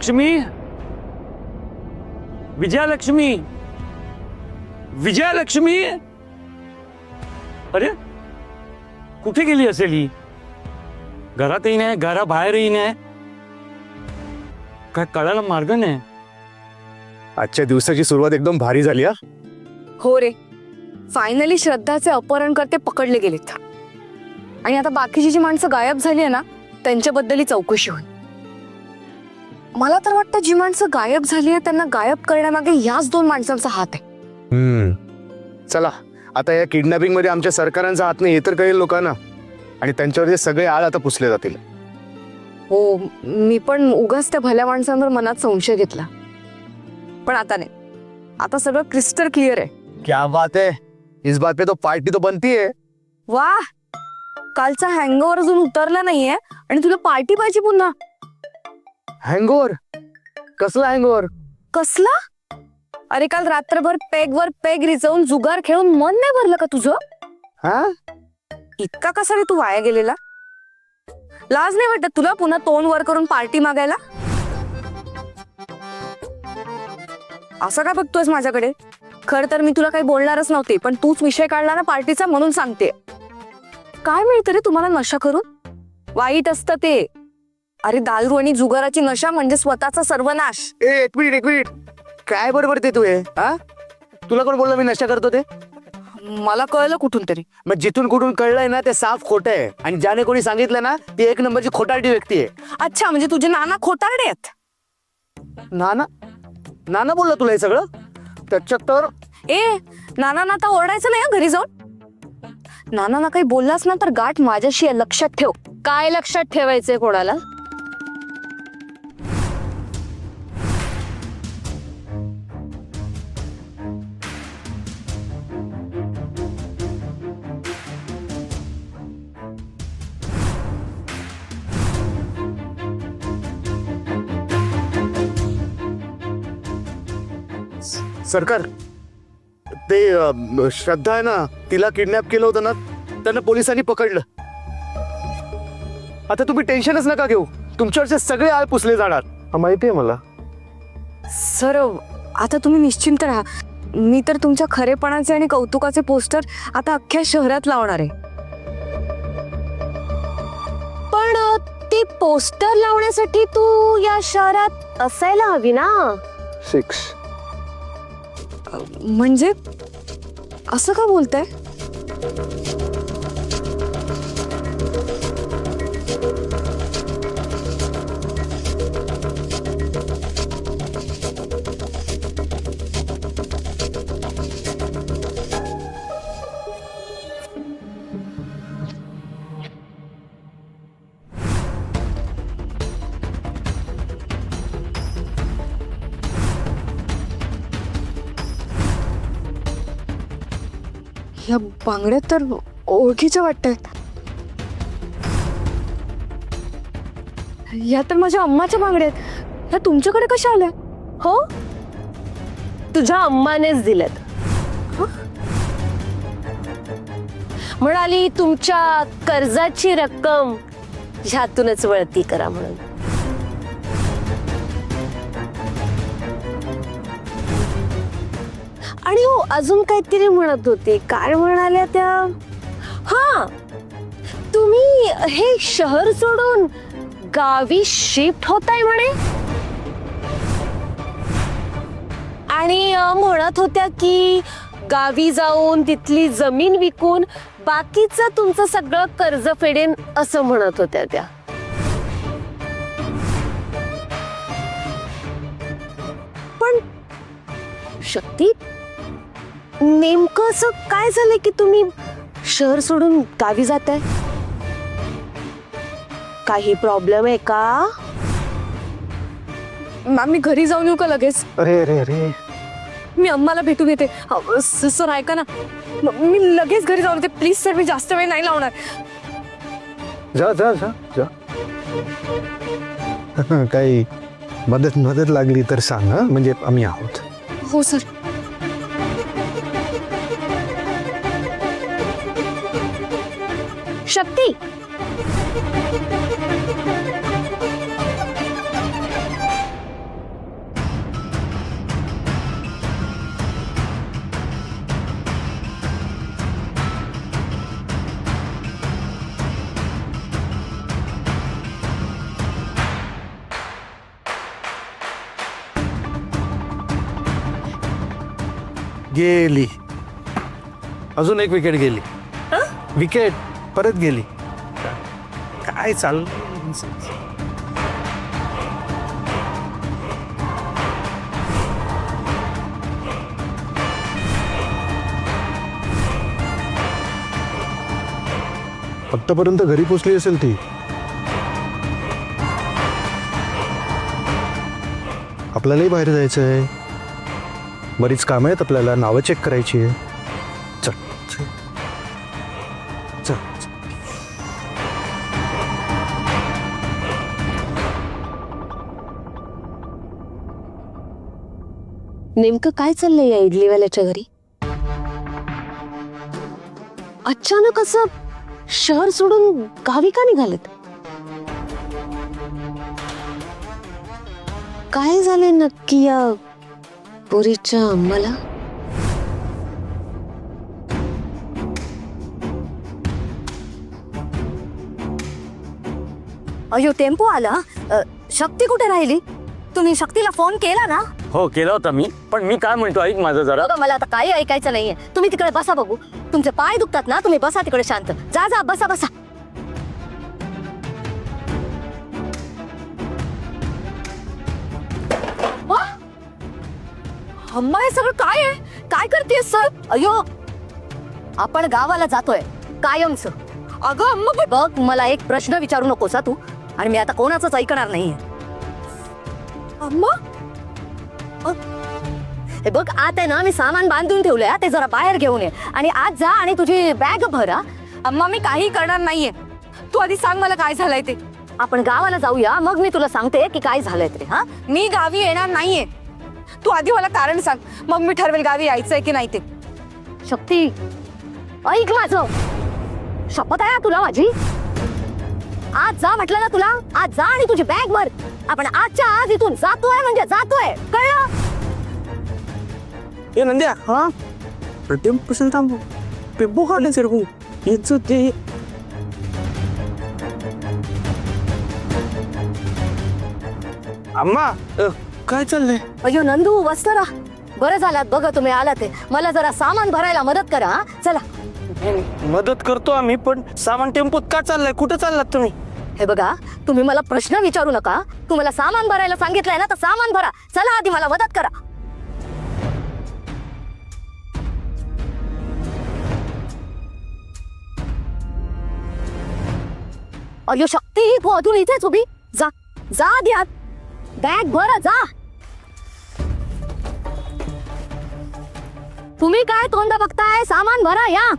लक्ष्मी, विजयालक्ष्मी, विजयालक्ष्मी. अरे कुठे गेली असेल ही? घरातही नाही, घराबाहेरही नाही, काय कळायला मार्ग नाही. आजच्या दिवसाची सुरुवात एकदम भारी झाली हा. हो रे, फायनली श्रद्धाचे अपहरणकर्ते पकडले गेलेत आणि आता बाकीची जी माणसं गायब झाली आहे ना त्यांच्याबद्दलही चौकशी होईल. मला तर वाटतं जी माणसं गायब झाली आहे त्यांना गायब करण्यामागे याच दोन माणसांचा हात आहे. चला आता या किडनॅपिंग मध्ये आमच्या सरकारांचा हात नाही हे तर कळेल लोकांना, आणि त्यांच्यावर सगळे आळ आता पुसले जातील. हो, मी पण उगाच त्या भल्या माणसांवर मनात संशय घेतला, पण आता नाही, आता सगळं क्रिस्टल क्लिअर आहे. क्या बात है, इस बात पे तो पार्टी तो बनती है. वा, कालचा हँगओव्हर अजून उतरला नाहीये आणि तुला पार्टी पाहिजे पुन्हा. हँगओव्हर? कसला हँगओव्हर? कसला? अरे काल रात्रभर पेगवर पेग रिचवून जुगार खेळून मन नाही भरलं का तुझं? हा, इतका कसा रे तू वाया गेलेला? लाज नाही वाटत तुला पुन्हा तोंड वर करून पार्टी मागायला? असं का बघतोयस माझ्याकडे? खर तर मी तुला काही बोलणारच नव्हते, पण तूच विषय काढला ना पार्टीचा म्हणून सांगते. काय मिळतं रे तुम्हाला नशा करून? वाईट असतं ते. अरे दारू आणि जुगाराची नशा म्हणजे स्वतःचा सर्वनाश. एक मिनिट, काय बरोबर ते तू हे? हा, तुला कोण बोललं मी नशा करतो ते? मला कळलं कुठून तरी. मग जिथून कुठून कळलंय ना ते साफ खोटं आहे, आणि ज्याने कोणी सांगितलं ना ती एक नंबरची खोटारडी व्यक्ती आहे. अच्छा, म्हणजे तुझे नाना खोटारडे आहेत? नाना? नाना बोलला तुला हे सगळं? त्याच्यात तर ए, नाना आता ओरडायचं नाही हं घरी जाऊन. नाना काही बोललास ना तर गाठ माझ्याशी आहे, लक्षात ठेव. काय लक्षात ठेवायचंय कोणाला? सरकार, ते श्रद्धा आहे ना, तिला किडनॅप केलं होतं ना, त्यांना पोलिसांनी पकडलं. आता तुम्ही टेन्शनच नका घेऊ, तुमच्यावरचे सगळे आळ पुसले जाणार. माहिती आहे मला. सर, आता तुम्ही निश्चिंत राहा. मी तर तुमच्या खरेपणाचे आणि कौतुकाचे पोस्टर आता अख्ख्या शहरात लावणार आहे. पण ते पोस्टर लावण्यासाठी तू या शहरात असायला हवी ना? 6. म्हणजे असं का बोलताय? या बांगड्या तर ओळखीच्या वाटतात. या तर माझ्या अम्माच्या बांगड्या आहेत. ह्या तुमच्याकडे कशा आल्या? हो, तुझ्या अम्मानेच दिलेत. म्हणाली तुमच्या कर्जाची रक्कम ह्यातूनच वळती करा म्हणून. आणि हो, अजून काहीतरी म्हणत होते. काय म्हणाल्या त्या? हा, तुम्ही हे शहर सोडून गावी शिफ्ट होताय म्हणे, आणि म्हणत होत्या की गावी जाऊन तिथली जमीन विकून बाकीचं तुमचं सगळं कर्ज फेडेन असं म्हणत होत्या त्या. पण शक्ती, नेमकं असं काय झालंय की तुम्ही शहर सोडून गावी जाताय? काही प्रॉब्लेम आहे का? मॅम, मी घरी जाऊन येऊ का लगेच? अरे अरे अरे, मी अम्माला भेटून येते. सर ऐका ना, मी लगेच घरी जाऊन येते प्लीज सर. मी जास्त वेळ नाही लावणार. जा जा जा जा. काही मदत लागली तर सांग, म्हणजे आम्ही आहोत. हो सर. शक्ती, गेली. अजून एक विकेट गेली. विकेट परत गेली. काय चाल. आत्तापर्यंत घरी पोचली असेल ती. आपल्यालाही बाहेर जायचं आहे. बरीच कामं आहेत आपल्याला. नावं चेक करायची आहे. चल चल चल. नेमकं काय चाललंय या इडलीवाल्याच्या घरी? अचानक असं शहर सोडून गावी का निघालेत? काय झालंय नक्की या पुरीच्या अम्माला? अयो टेम्पो आला. शक्ती कुठे राहिली? तुम्ही शक्तीला फोन केला ना? हो केला होता मी, पण मी काय म्हणतो ऐक माझं जरा. बघा मला आता काही ऐकायचं नाहीये. तुम्ही तिकडे बसा बघू. तुमचे पाय दुखतात ना, तुम्ही बसा तिकडे शांत. जा जा बसा बसा. अम्मा हे सगळं काय आहे? काय करतेस सर? अयो आपण गावाला जातोय कायमच. अगं अम्मा बघ, मला एक प्रश्न विचारू नकोस तू. आणि मी आता कोणाचंच ऐकणार नाहीये. अम्मा हे बघ, आत आहे ना मी सामान बांधून ठेवलंय. ते जरा बाहेर घेऊन ये आणि आज जा आणि तुझी बॅग भरा. अम्मा मी काही करणार नाहीये. तू आधी सांग मला काय झालंय ते. आपण गावाला जाऊया, मग मी तुला सांगते की काय झालंय ते. हा, मी गावी येणार नाहीये. तू आधी मला कारण सांग, मग मी ठरवेल गावी यायचंय की नाही ते. शक्ती ऐक माझं, शपथ आहे तुला माझी. आज जा म्हटलं ना तुला. आज जा आणि तुझी बॅग भर. आपण आजच्या आज इथून जातोय म्हणजे जातोय, कळलं? ए नंद्या, हा टेम्पो थांबू. टेम्पो काढले सर भाऊ. याच ते अम्मा काय चाललंय? अयो नंदू वस्तारा, बरं झालात बघा तुम्ही आला. ते मला जरा सामान भरायला मदत करा. हा? चला. मदत करतो आम्ही, पण सामान टेम्पोत का चाललंय? कुठं चाललात तुम्ही? हे बघा, तुम्ही मला प्रश्न विचारू नका. तुम्हाला सामान भरायला सांगितलंय ना, तर सामान भरा. चला आधी मला मदत करा. अयो शक्ती, तू अजून इथेच उभी. जा जा आधी आत. बॅग भरा जा. तुम्ही काय तोंड बघताय? सामान भरा या.